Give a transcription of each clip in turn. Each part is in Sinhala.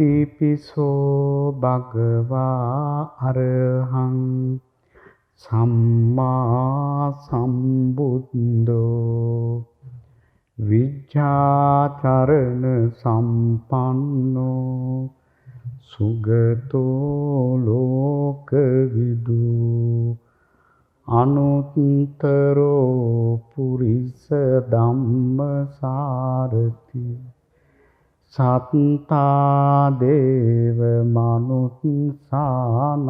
ඉතිපිසෝ භගවා අරහං සම්මා සම්බුද්ධෝ විජ්ජාචරණ සම්පන්නෝ සුගතෝ ලෝකවිදු අනුත්තරෝ පුරිස ධම්මසාරති සත්තා දේව මනුස්සානං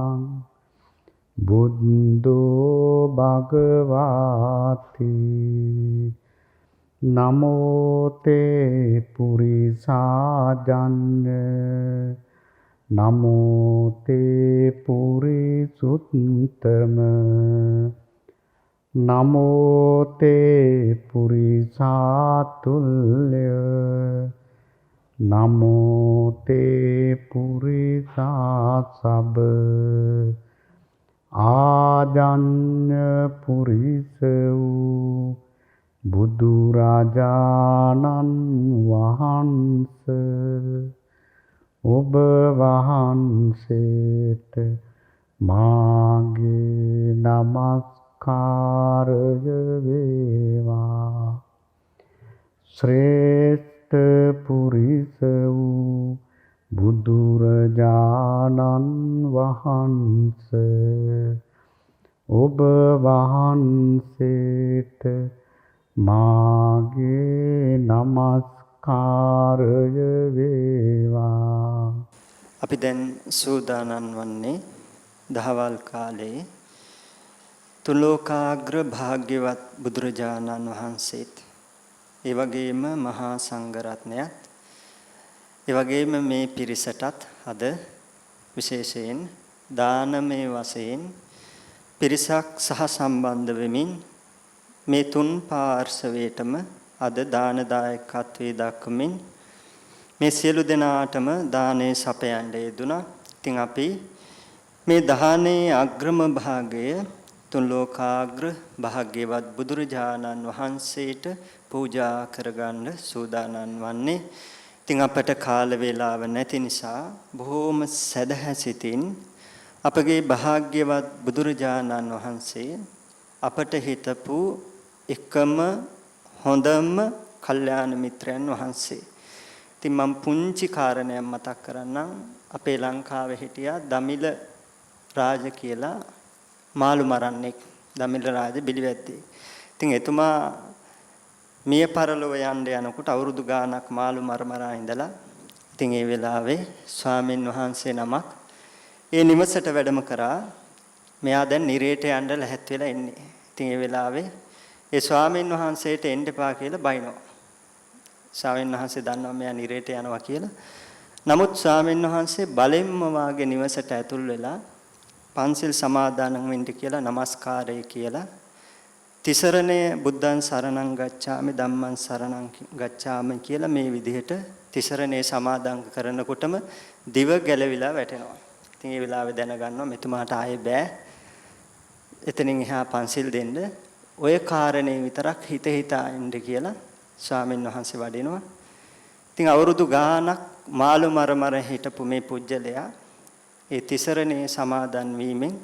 බුද්ධෝ භගවාති නමෝ තේ පුරිසාජඤ්ඤ නමෝ තේ පුරිසුත්තම නමෝ තේ පුරිසාතුල්‍ය නමෝ තේ පුරිසාසබ ආජඤ්ඤ පුරිස වූ බුදුරජාණන් වහන්සේ ඔබ වහන්සේට මාගේ නමස්කාරය වේවා. ශ්‍රේෂ්ඨ පුරිස වූ බුදුරජාණන් වහන්සේ ඔබ වහන්සේට මාගේ නමස්කාරය වේවා. අපි දැන් සූදානම් වන්නේ දහවල් කාලේ තුලෝකාග්‍ර භාග්‍යවත් බුදුරජාණන් වහන්සේත් ඒ වගේම මහා සංඝරත්නයත් ඒ වගේම මේ පිරිසටත් අද විශේෂයෙන් දානමය වශයෙන් පිරිසක් සහ සම්බන්ධ වෙමින් මේ තුන් පාර්ශවයටම අද දාන දායකත්වයේ දක්වමින් මේ සියලු දෙනාටම දානේ සපයන්න යෙදුණා. ඉතින් අපි මේ දානේ අග්‍රම භාගය තුන් ලෝකාග්‍ර භාග්‍යවත් බුදුරජාණන් වහන්සේට පූජා කරගන්න සූදානම් වන්නේ. ඉතින් අපට කාල වේලාව නැති නිසා බොහෝම සදහැසිතින් අපගේ භාග්‍යවත් බුදුරජාණන් වහන්සේ අපට හිතපු එකම හොඳම කල්යාණ මිත්‍රයන් වහන්සේ. ඉතින් මම පුංචි කාරණයක් මතක් කරන්නම්. අපේ ලංකාවේ හිටියා දමිල රාජ කියලා මාළු මරන්නෙක්. දමිල රාජ බිලිවැද්දේ. ඉතින් එතුමා මිය පරලොව යන්න යනකොට අවුරුදු ගාණක් මාළු මරමරා ඉඳලා ඉතින් ඒ වෙලාවේ ස්වාමින් වහන්සේ නමක් ඒ නිවසට වැඩම කරා. මෙයා දැන් නිරේට යන්න ලැහැත් වෙලා ඉන්නේ. ඉතින් ඒ වෙලාවේ ඒ ස්වාමින් වහන්සේට එන්න එපා කියලා බයිනවා. ස්වාමින් වහන්සේ දන්නවා මෙයා නිරේට යනවා කියලා. නමුත් ස්වාමින් වහන්සේ බලෙන්ම වාගේ නිවසට ඇතුල් වෙලා පන්සිල් සමාදන් වෙන්න කියලා নমස්කාරය කියලා තිසරණේ බුද්ධං සරණං ගච්ඡාමි ධම්මං සරණං ගච්ඡාමි කියලා මේ විදිහට තිසරණේ සමාදන් කරනකොටම දිව ගැලවිලා වැටෙනවා. ඉතින් ඒ වෙලාවේ දැනගන්නවා මෙතුමාට ආයේ බෑ. එතනින් එහා පන්සිල් දෙන්න ඔය කාරණේ විතරක් හිත හිතා ඉන්න කියලා ස්වාමින් වහන්සේ වඩිනවා. ඉතින් අවුරුදු ගාණක් මාළු මර හිටපු මේ පුජ්‍යලයා ඒ තිසරණේ සමාදන් වීමෙන්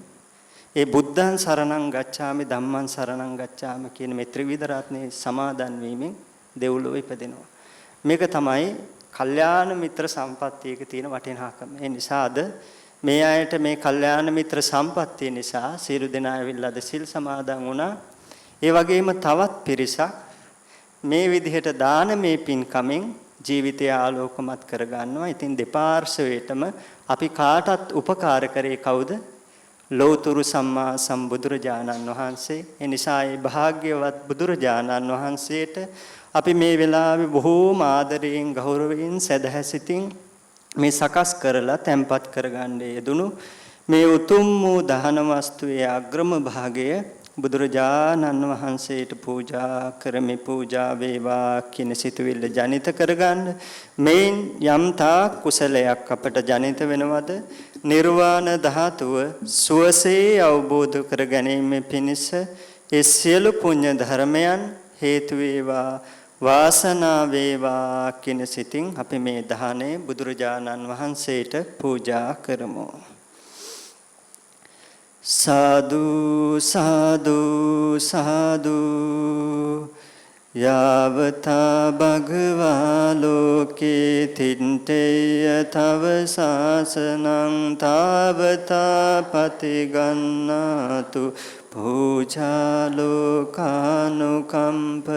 ඒ බුද්ධං සරණං ගච්ඡාමි ධම්මං සරණං ගච්ඡාමි කියන මේ ත්‍රිවිධ රත්නේ සමාදන් වීමෙන් දෙව්ලොව ඉපදෙනවා. මේක තමයි කල්යාණ මිත්‍ර සම්පත්තියක තියෙන වටිනාකම. ඒ නිසා අද මේ අයට මේ කල්යාණ මිත්‍ර සම්පත්තිය නිසා සියලු දෙනා ඇවිල්ලා අද සිල් සමාදන් වුණා. ඒ වගේම තවත් පිරිසක් මේ විදිහට දාන මේ පින්කමෙන් ජීවිතය ආලෝකමත් කරගන්නවා. ඉතින් දෙපාර්ශවයටම අපි කාටත් උපකාර කරේ කවුද? ලෞතුරු සම්මා සම්බුදුරජාණන් වහන්සේ. ඒ නිසා මේ භාග්‍යවත් බුදුරජාණන් වහන්සේට අපි මේ වෙලාවේ බොහෝම ආදරයෙන් ගෞරවයෙන් සදහැසිතින් මේ සකස් කරලා තැන්පත් කරගන්න යෙදුණු මේ උතුම් වූ දහන වස්තුවේ අග්‍රම භාගය බුදුරජාණන් වහන්සේට පූජා කරමි. පූජා වේවා කියන සිතුවිල්ල ජනිත කරගන්න මේන් යම්තා කුසලයක් අපට ජනිත වෙනවද නිර්වාණ ධාතුව සුවසේ අවබෝධ කර ගැනීම පිණිස ඒ සියලු පුණ්‍ය ධර්මයන් හේතු වේවා. වාසනාව වේවා කියන සිතින් අපි මේ දාණය බුදුරජාණන් වහන්සේට පූජා කරමු. සාදු සාදු සාදු යාවතා භගවා ලෝකේ තින්තේය තව සාසනං තාවතා පතිගන්නාතු පූජා ලෝකානුකම්පය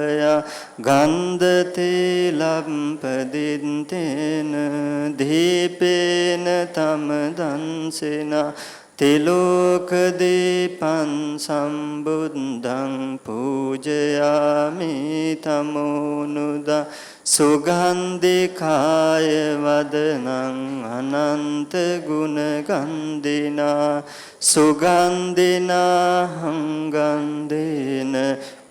ගන්ධතේ ලම්පදින්තේන දීපේන තම දන්සෙනා තිලෝක දීපං සම්බුද්ධං පූජයාමි තමෝනුදා සුගන්ධිකාය වදනං අනන්ත ගුණ ගන්ධිනා සුගන්ධිනා හංගන්ධේන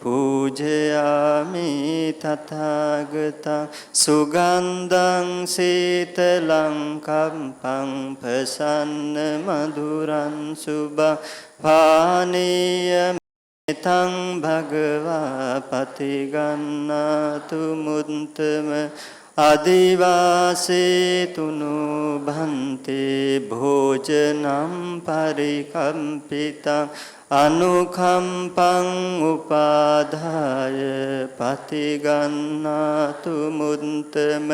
පූජයාමි තථාගතං සුගන්ධං සීතලං කම්පං ප්‍රසන්න මధుරං සුභං පානීය තං භගවා පතිගන්නාතු මුත්තම අදිවාසේතුනු භන්තේ භෝජනම් පරිකම්පිතං අනුකම්පං උපාදාය පතිගන්නාතු මුත්තම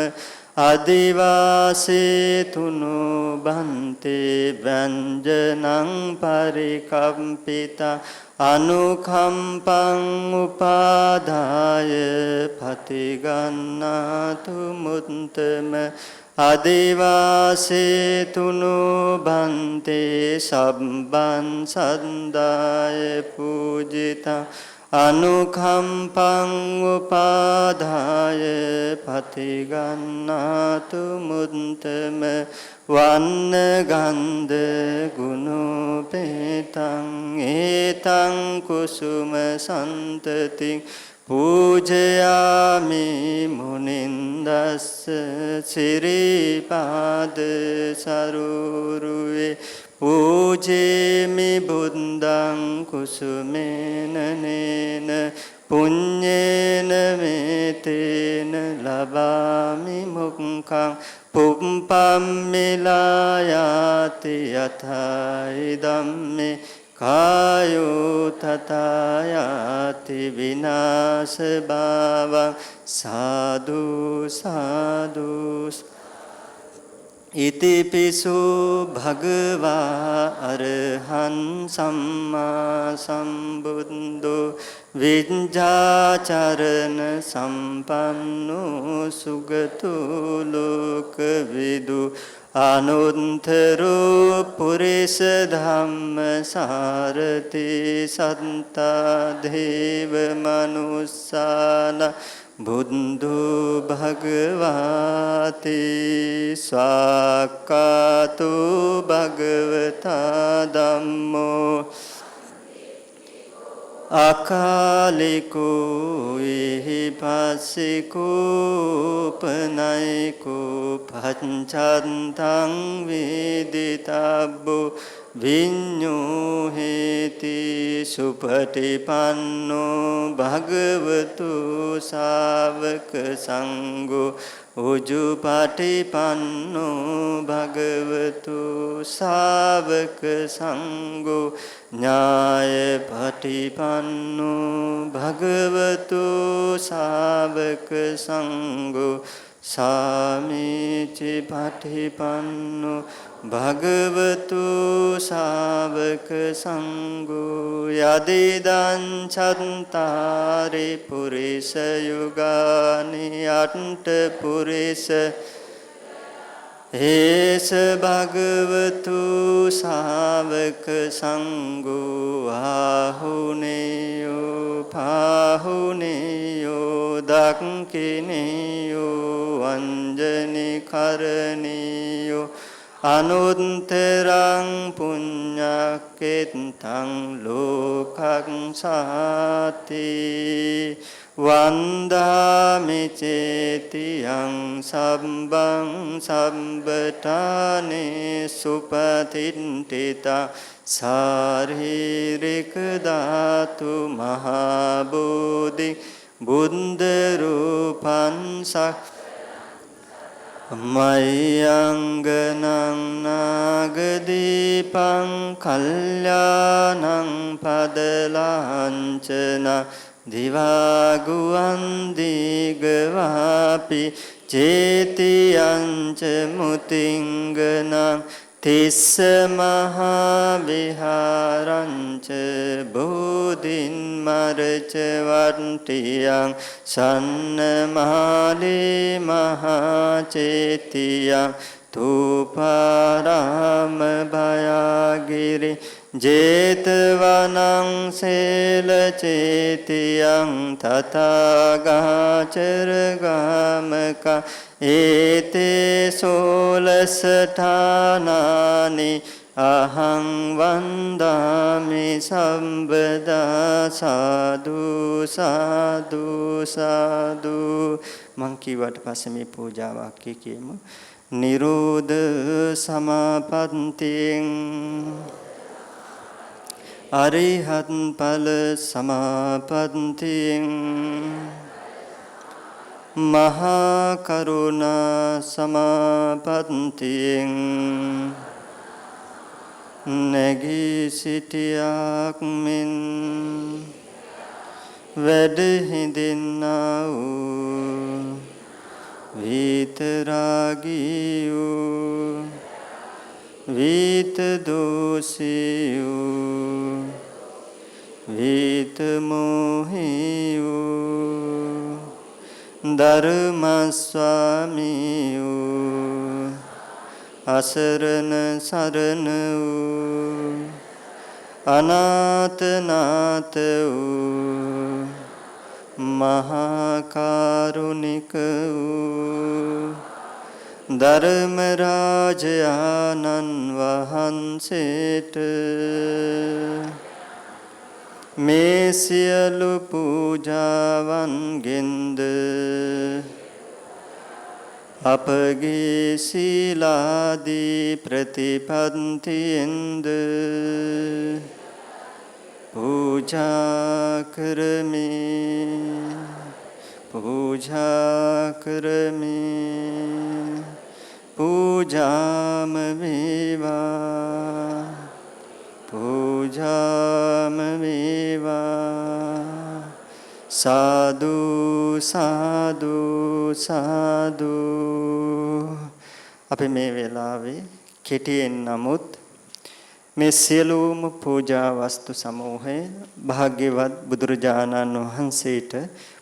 අදිවාසේතුනු භන්තේ ව්‍යංජනං පරිකම්පිතං අනුකම්පං උපාදාය පතිගන්නාතු මුත්තම අදිවාසේතුනු භන්තේ සබ්බං සද්දාය පූජිතං අනුකම්පං උපාදාය පතිගන්නාතු මුත්තම වන්න ගන්ධ ගුණෝපේතං ඒතං කුසුම සන්තතින් පූජයාමි මුනින්දස්ස සිරිපාද සරුරුවේ පූජේමි බුද්ධං කුසුමේනනේන පුඤ්ඤේන මේතේන ලබාමි මුක්ඛං පුප්පම්මිලායාති යතයි ධම්මේ කායෝ තථායාති විනාශ භාවං සාදු සාදු ඉතිපිසු භගවා අරහං සම්මා සම්බුද්ධෝ විඤ්ඤාචරණ සම්පන්නෝ සුගතෝ ලෝකවිදු අනුන්තරෝ පුරිස ධම්ම සාරති සත්තා දේව මනුස්සාන බුද්ධු භගවාති ස්වාක්ඛාතු භගවතා ධම්මෝ අකාලිකෝ ඉහිපස්සිකෝ පනයිකෝ පච්චන්තං වේදිතබ්බෝ විඤ්ඤෝ හේති සුපටිපන්නෝ භගවතු ශාවක සංඝෝ උජුපටිපන්නෝ භගවතු ශාවක සංඝෝ ඥායපටිපන්නෝ භගවතු ශාවක සංඝෝ සාමීචි පටිපන්නෝ භගවතු ශාවක සංඝෝ යදිදං චත්තාරි පුරිස යුගානි අට්ඨ පුරිස ඒස භගවතු ශාවක සංඝෝ ආහුනේයෝ පාහුනේයෝ දක්ඛිනේයෝ අංජනි කරණීයෝ අනුත්තරං පුඤ්ඤක්කෙත්තං ලෝකං සාති වන්දාමි චේතියං සම්බං සම්බඨානේ සුපතින්ඨිතා සාරීරික ධාතු මහා බෝධි බුද්ධ රූපං මයංගනං නාගදීපං කල්යාණං පදලාංචන දිවාගුවන් දීගවාපි චේතියංච මුතිංගනං තිස්ස මහා විහාරංච බෝධින් මරච වට්ටියං සන්නමාලී මහා චේතියං තුපාරාම භයාගිරි ජේතවනං සේල චේතියං තථාගාචර ගාමක ඒතේ සෝලසඨානානි අහං වන්දාමි සම්බදා සාදු සාදු සාදු. මං කීවට පස්සේ මේ පූජා වාක්‍ය කියමු. නිරෝධ සමාපත්තියෙන් අරිහත් ඵල සමාපත්තියෙන් මහා කරුණා සමාපත්තියෙන් නැගී සිටියාක් මෙන් වැඩ හිඳින්නා වූ විතරාගී වූ විත දෝෂී වූ විත මොහී වූ ධර්ම ස්වාමී වූ අසරණ සරණ වූ අනාථ නාථ වූ මහා කරුණික වූ ධර්ම රාජානන් වහන්සේට මේ සියලු පූජාවන්ගෙන්ද අපගේ සීලාදී ප්‍රතිපත්තියෙන්ද පූජා කරමි පූජා කරමි පූජාම වේවා පූජාම වේවා. සාදු සාදු සාදු. අපි මේ වෙලාවේ කෙටියෙන් නමුත් මේ සියලුම පූජා වස්තු සමූහය භාග්‍යවත් බුදුරජාණන් වහන්සේට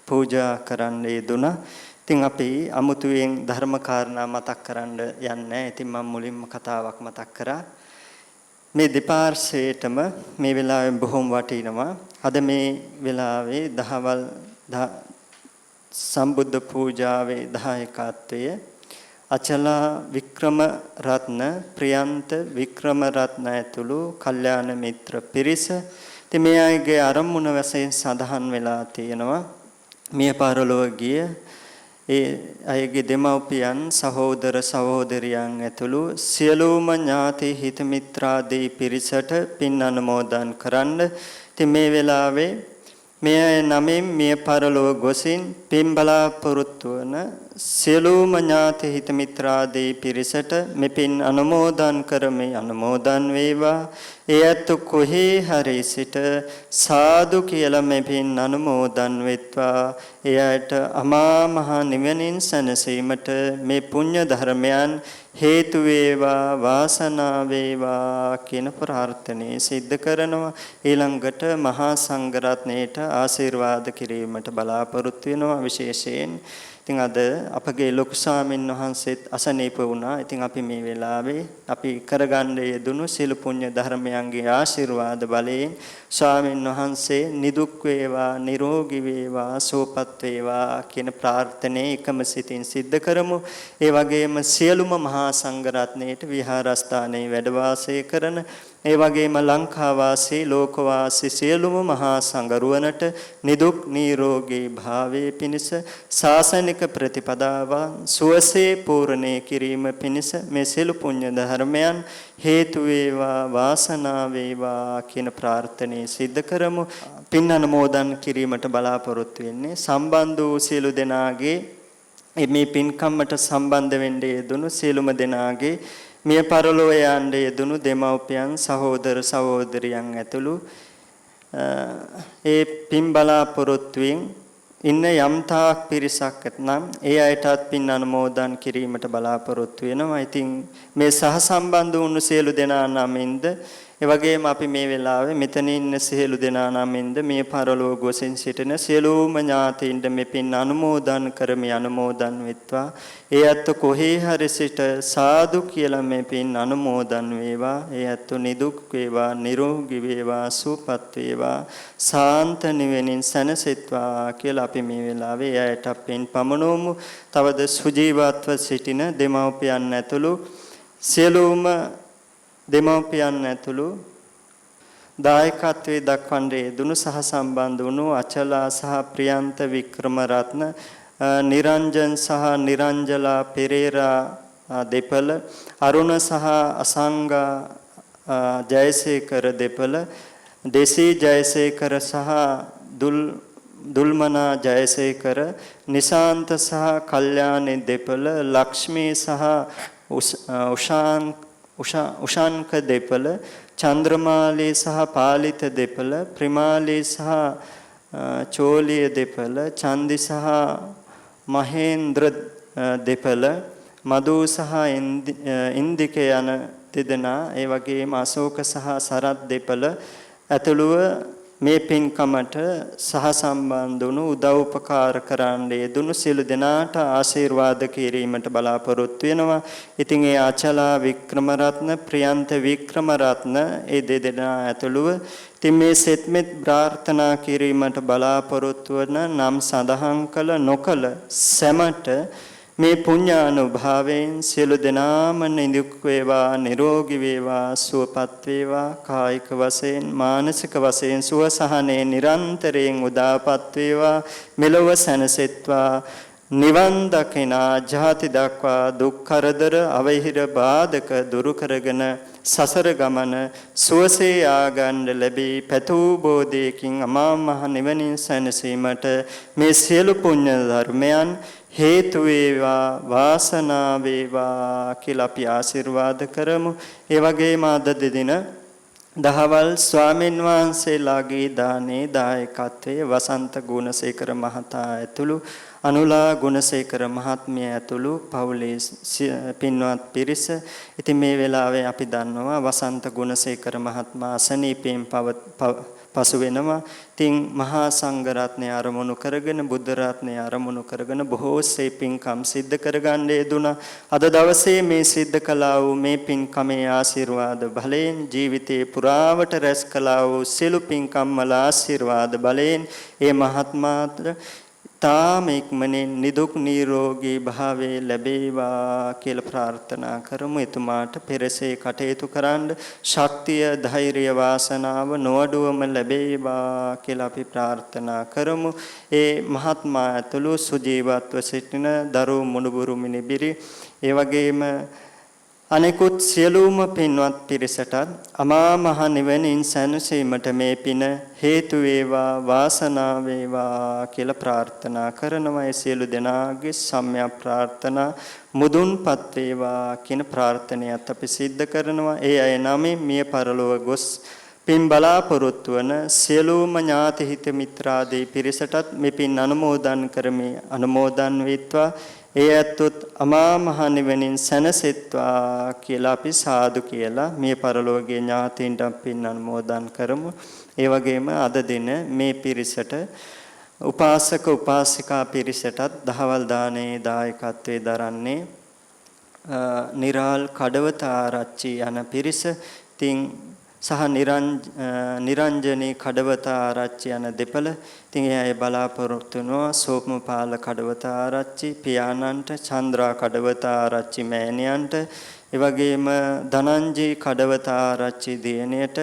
පූජා කරන්න යෙදුණා. ඉතින් අපි අමුතුවෙන් ධර්ම කාරණා මතක් කරන්න යන්නේ. ඉතින් මම මුලින්ම කතාවක් මතක් කරා. මේ දෙපාර්ශ්වයටම මේ වෙලාවේ බොහොම වටිනවා. අද මේ වෙලාවේ දහවල් සම්බුද්ධ පූජාවේ දායකත්වය අචලා වික්‍රම රත්න ප්‍රියන්ත වික්‍රම රත්න ඇතුළු කල්යාණ මිත්‍ර පිරිස. ඉතින් මේ අයගේ අරමුණ වශයෙන් සඳහන් වෙලා තියෙනවා. මිය පරලොව ගිය ඒ අයගේ දෙමව්පියන් සහෝදර සහෝදරියන් ඇතුළු සියලුම ඥාති හිත මිත්‍රාදී පිරිසට පින් අනුමෝදන් කරන්න. ඉතින් මේ වෙලාවේ මේ අය නමින් මිය පරලොව ගොසින් පින් බලාපොරොත්තු වන සියලුම ඥාති හිත මිත්‍රාදී පිරිසට මේ පින් අනුමෝදන් කරමි. අනුමෝදන් වේවා. ඒ ඇත්ත කොහේ හරි සිට සාදු කියලා මේ පින් අනුමෝදන් වෙත්වා. එයට අමා මහ නිවනින් සැනසීමට මේ පුණ්‍ය ධර්මයන් හේතු වේවා වාසනාව වේවා කියන ප්‍රාර්ථනාව සිද්ධ කරනවා. ඊළඟට මහා සංඝරත්නයට ආශිර්වාද කිරීමට බලාපොරොත්තු වෙනවා. විශේෂයෙන් ඉතින් අද අපගේ ලොකු ස්වාමීන් වහන්සේත් අසනීප වුණා. ඉතින් අපි මේ වෙලාවේ අපි කරගන්න යෙදුණු සියලු පුණ්‍ය ධර්මයන්ගේ ආශිර්වාද බලයෙන් ස්වාමීන් වහන්සේ නිදුක් වේවා නිරෝගී වේවා සුවපත් වේවා කියන ප්‍රාර්ථනාව එකම සිතින් සිද්ධ කරමු. ඒ වගේම සියලුම මහා සංඝරත්නයට විහාරස්ථානයේ වැඩ වාසය කරන ඒ වගේම ලංකා වාසී ලෝක වාසී සියලුම මහා සංඝරුවනට නිදුක් නිරෝගී භාවයේ පිණිස ශාසනික ප්‍රතිපදාවන් සුවසේ පූර්ණේ කිරීම පිණිස මේ සියලු පුණ්‍ය ධර්මයන් හේතු වේවා වාසනාව වේවා කියන ප්‍රාර්ථනාව සිද්ධ කරමු. පින් අනුමෝදන් කිරීමට බලාපොරොත්තු වෙන්නේ සම්බන්ධ වූ සියලු දෙනාගේ මේ පින්කම්මට සම්බන්ධ වෙන්නේ යෙදුණු සියලුම දෙනාගේ මිය පරලොව යන්නේ යෙදුණු දෙමව්පියන් සහෝදර සහෝදරියන් ඇතුළු ඒ පින් බලාපොරොත්තුෙන් ඉන්න යම් තාක් පිරිසක් ඇතනම් ඒ අයටත් පින් අනුමෝදන් කිරීමට බලාපොරොත්තු වෙනවා. ඉතින් මේ සහසම්බන්ධ වුණු සියලු දෙනා නමින්ද ඒ වගේම අපි මේ වෙලාවේ මෙතන ඉන්න සියලු දෙනා නමින්ද මේ පරලෝක ගොසින් සිටින සියලුම ඥාතීන්ට මේ පින් අනුමෝදන් කරමි අනුමෝදන් වෙත්වා. ඒ ඇත්ත කොහේ හරි සිට සාදු කියලා මේ පින් අනුමෝදන් වේවා. ඒ ඇත්ත නිදුක් වේවා නිරෝගී වේවා සුවපත් වේවා සාන්ත නිවෙනින් සැනසෙත්වා කියලා අපි මේ වෙලාවේ එයට පින් පමනෝමු. තවද සුජීවත්ව සිටින දෙමව්පියන් ඇතුළු සියලුම දෙමව්පියන් ඇතුළු දායකත්වයේ දක්වන්නේ දුනු සහ සම්බන්ධ වුණු අචලා සහ ප්‍රියන්ත වික්‍රමරත්න නිරංජන් සහ නිරංජලා පෙරේරා දෙපළ අරුණ සහ අසංගා ජයසේකර දෙපළ දෙසී ජයසේකර සහ දුල්මනා ජයසේකර නිශාන්ත සහ කල්යාණි දෙපළ ලක්ෂ්මී සහ උෂාන්ක දෙපළ චන්ද්‍රමාලී සහ පාලිත දෙපළ ප්‍රමාලී සහ චෝලිය දෙපළ චන්දි සහ මහේන්ද්‍ර දෙපළ මදු සහ ඉන්දික යන දෙදෙනා ඒ වගේම අශෝක සහ සරත් දෙපළ ඇතුළුව මේ පින්කමට සහ සම්බන්ධ වුණු උදව් උපකාර කරන්නේ දුනු සියලු දෙනාට ආශිර්වාද කිරීමට බලාපොරොත්තු වෙනවා. ඉතින් ඒ අචලා වික්‍රමරත්න ප්‍රියන්ත වික්‍රමරත්න ඒ දෙදෙනා ඇතුළුව ඉතින් මේ සෙත්මෙත් ප්‍රාර්ථනා කිරීමට බලාපොරොත්තු වන නම් සඳහන් කළ නොකළ සැමට මේ පුඤ්ඤානුභාවයෙන් සියලු දෙනාම නිදුක් වේවා නිරෝගී වේවා සුවපත් වේවා කායික වශයෙන් මානසික වශයෙන් සුවසහනේ නිරන්තරයෙන් උදාපත් වේවා මෙලොව සැනසෙත්වා නිවන් දකිනා ජාති දක්වා දුක් කරදර අවහිර බාධක දුරු කරගෙන සසර ගමන සුවසේ ආගන්න ලැබී පැතූ බෝධියකින් අමා මහ නිවනින් සැනසීමට මේ සියලු පුණ්‍ය ධර්මයන් හේතු වේවා වාසනාව වේවා කියලා අපි ආශිර්වාද කරමු. ඒ වගේම අද දින දහවල් ස්වාමින් වහන්සේලාගේ දානේ දායකත්වයේ වසන්ත ගුණසේකර මහතා ඇතුළු අනුලා ගුණසේකර මහත්මිය ඇතුළු පවුලේ පින්වත් පිරිස. ඉතින් මේ වෙලාවේ අපි දන්නවා වසන්ත ගුණසේකර මහත්මයා අසනීපයෙන් පසු වෙනවා. ඉතින් මහා සංඝ රත්නය ආරමුණු කරගෙන බුද්ධ රත්නය ආරමුණු කරගෙන බොහෝසේ පින්කම් සිද්ධ කරගන්න යෙදුණා. අද දවසේ මේ සිද්ධ කළා වූ මේ පින්කමේ ආශිර්වාද බලයෙන් ජීවිතේ පුරාවට රැස් කළා වූ සියලු පින්කම් වල ආශිර්වාද බලයෙන් ඒ මහත්මාට තාම ඉක්මනින් නිදුක් නිරෝගී භාවයේ ලැබේවා කියලා ප්‍රාර්ථනා කරමු. එතුමාට පෙරසේ කටයුතු කරන්න ශක්තිය ධෛර්ය වාසනාව නොඅඩුවම ලැබේවා කියලා අපි ප්‍රාර්ථනා කරමු. ඒ මහත්මයා ඇතුළු සුජීවත්ව සිටින දරු මුණුබුරු මිනිබිරි ඒ වගේම අනෙකුත් සියලුම පින්වත් පිරිසට අමා මහ නිවනින් සැනසීමට මේ පින හේතු වේවා වාසනාව වේවා කියලා ප්‍රාර්ථනා කරනවා. ඒ සියලු දෙනාගේ සම්‍යක් ප්‍රාර්ථනා මුදුන්පත් වේවා කියන ප්‍රාර්ථනයත් අපි සිද්ධ කරනවා. ඒ අය නමින් මිය පරලොව ගොස් පින් බලාපොරොත්තු වන සියලුම ඥාති හිත මිත්‍රාදී පිරිසටත් මේ පින් අනුමෝදන් කරමි අනුමෝදන් වෙත්වා. ඒ ඇත්තොත් අමා මහ නිවනින් සැනසෙත්වා කියලා අපි සාදු කියලා මේ පරලෝකීය ඥාතීන්ට පින් අනුමෝදන් කරමු. ඒ වගේම අද දින මේ පිරිසට උපාසක උපාසිකා පිරිසටත් දහවල් දානේ දායකත්වයේ දරන්නේ නිරාල් කඩවත ආරච්චි යන පිරිස. ඉතින් සහ නිරංජනී කඩවත ආරච්චි යන දෙපළ. ඉතින් ඒ අය බලාපොරොත්තු වෙනවා සෝමපාල කඩවත ආරච්චි පියාණන්ට චන්ද්‍රා කඩවත ආරච්චි මෑණියන්ට ඒ වගේම ධනංජී කඩවතාරච්චි දියණියට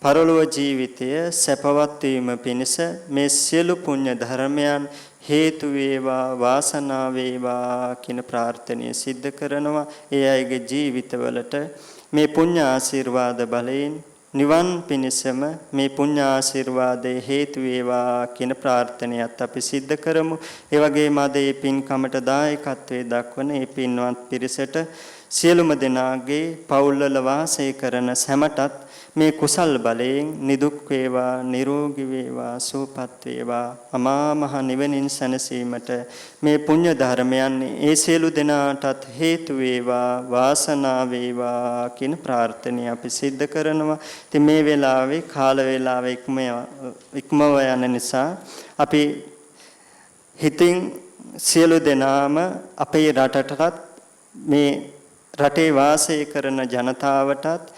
පරලොව ජීවිතය සැපවත් වීම පිණිස මේ සියලු පුණ්‍ය ධර්මයන් හේතු වේවා වාසනාව වේවා කියන ප්‍රාර්ථනීය සිද්ධ කරනවා. ඒ අයගේ ජීවිතවලට මේ පුණ්‍ය ආශිර්වාද බලයෙන් නිවන් පිණිසම මේ පුණ්‍ය ආශිර්වාදයේ හේතු වේවා කියන ප්‍රාර්ථනයත් අපි සිද්ධ කරමු. ඒ වගේම අද මේ පින්කමට දායකත්වයේ දක්වන මේ පින්වත් පිරිසට සියලුම දෙනාගේ පවුල්වල වාසය කරන සැමටත් මේ කුසල් බලයෙන් නිදුක් වේවා නිරෝගී වේවා සුවපත් වේවා අමා මහ නිවනින් සැනසීමට මේ පුණ්‍ය ධර්මයන් ඒ සියලු දෙනාටත් හේතු වේවා වාසනාව වේවා කියන ප්‍රාර්ථනය අපි සිද්ධ කරනවා. ඉතින් මේ වෙලාවේ කාල වේලාව ඉක්මව යන නිසා අපි හිතින් සියලු දෙනාම අපේ රටටත් මේ රටේ වාසය කරන ජනතාවටත්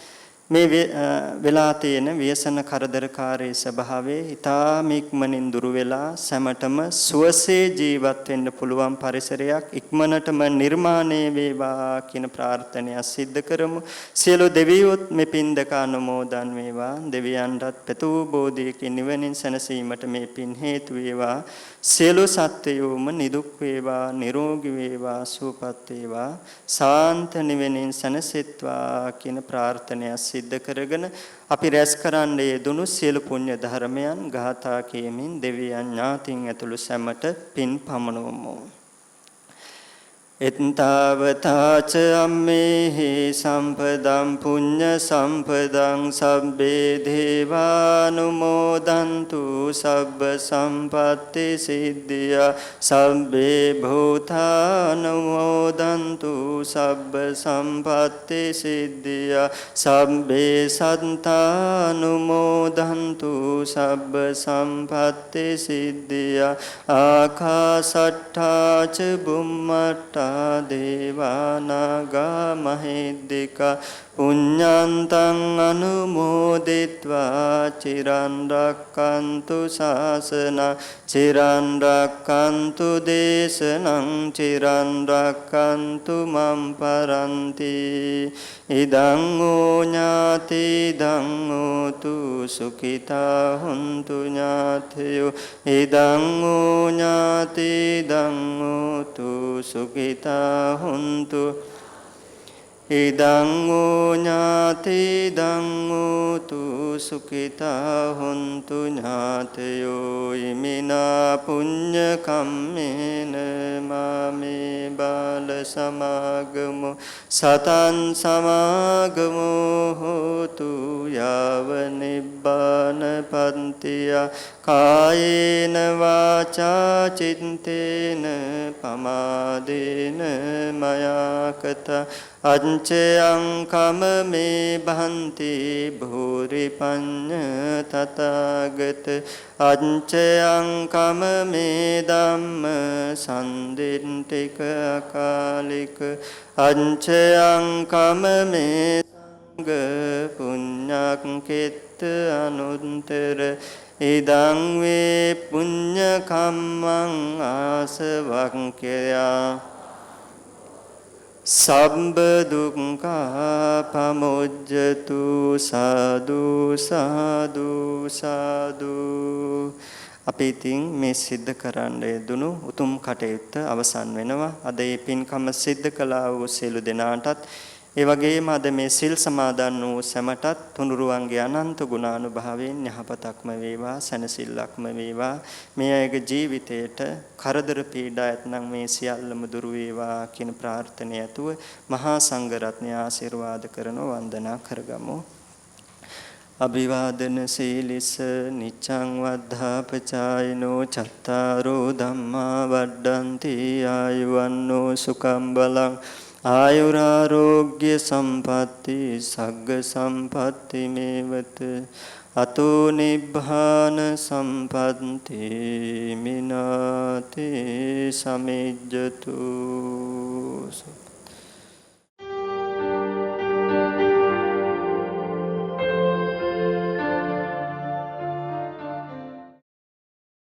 මේ වෙලා තියෙන ව්‍යසන කරදරකාරී ස්වභාවයේ ඊටාම ඉක්මනින් දුරු වෙලා සැමටම සුවසේ ජීවත් වෙන්න පුළුවන් පරිසරයක් ඉක්මනටම නිර්මාණය වේවා කියන ප්‍රාර්ථනය සිද්ධ කරමු. සියලු දෙවියොත් මේ පින්දක අනුමෝදන් වේවා. දෙවියන්ටත් පෙතූ බෝධියකින් නිවනින් සැනසීමට මේ පින් හේතු වේවා. සියලු සත්වයෝම නිදුක් වේවා නිරෝගී වේවා සුවපත් වේවා සාන්ත නිවනින් සැනසෙත්වා කියන ප්‍රාර්ථනය සිද්ධ කරගෙන අපි රැස් කරන්නේ යෙදුණු සියලු පුණ්‍ය ධර්මයන් ගාථා කියමින් දෙවියන් ඥාතින් ඇතුළු සැමට පින් පමනුවමු. එත්තාවතාච අම්මේහි සම්පදම් පුඤ්ඤ සම්පදං සබ්බේ දේවානුමෝදන්තු සබ්බ සම්පත්ති සිද්ධියා සබ්බේ භූතානුමෝදන්තු සබ්බ සම්පත්ති සිද්ධියා සබ්බේ සත්තානුමෝදන්තු සබ්බ සම්පත්ති සිද්ධියා ආකාසට්ඨා ච බුම්මට්ඨා දේවානාගා මහිද්దికා පුඤ්ඤන්තං අනුමෝදිත්වා චිරන් රක්칸තු ශාසනං චිරන් රක්칸තු දේශනං චිරන් රක්칸තු මම් පරන්ති ඉදං ඕ ඥාති ඉදං ඕතු සුඛිතා හුන්තු ඥාතයෝ ඉදං ඕ ඥාති ඉදං ඕතු සුඛිතා හුන්තු ඉදං ඕ ඥාති ඉදං ඕතු සුඛිතා හුන්තු ඥාතයෝ ඉමිනා පුඤ්ඤ කම්මේන මාමේ බාල සමාගමෝ සතං සමාගමෝ හෝතු යාව නිබ්බාන පන්තිය කායේන වාචා චිත්තේන පමාදේන මයාකත අංචයං කම මේ භන්ති භූරි පඤ්ඤ තථාගත අංචයං කම මේ ධම්ම සම්දින්තික අකාලික අංචයං කම මේ සංඝ පුඤ්ඤක් කෙත්ත අනුත්තර ඉදං වේ පුඤ්ඤ කම්මං ආසවක්ඛයා සම්බ දුක්ඛා පමුජ්ජතු සාදු සාදු සාදු. අපි ඉතින් මේ සිද්ධ කරන්න යෙදුණු උතුම් කටයුත්ත අවසන් වෙනවා. අද මේ පින්කම සිද්ධ කළා වූ සියලු දෙනාටත් ඒ වගේම අද මේ සිල් සමාදන් වූ සැමටත් තුනුරුවන්ගේ අනන්ත ගුණානුභාවයෙන් යහපතක්ම වේවා සැනසෙල්ලක්ම වේවා. මේ අයගේ ජීවිතයට කරදර පීඩා ඇතනම් මේ සියල්ලම දුරු වේවා කියන ප්‍රාර්ථනාව ඇතුව මහා සංඝ රත්නය ආශිර්වාද කරන වන්දනා කරගමු. අභිවාදන සීලිස නිච්ඡං වද්ධාපචායිනෝ චත්තාරෝ ධම්මා වඩ්ඩಂತಿ ආයුවන්නෝ සුඛං බලං ආයුරාෝග්‍ය සම්පatti සග්ග සම්පatti මේවත අතෝ නිබ්බාන සම්පatti මිනාතේ සමිජ්ජතු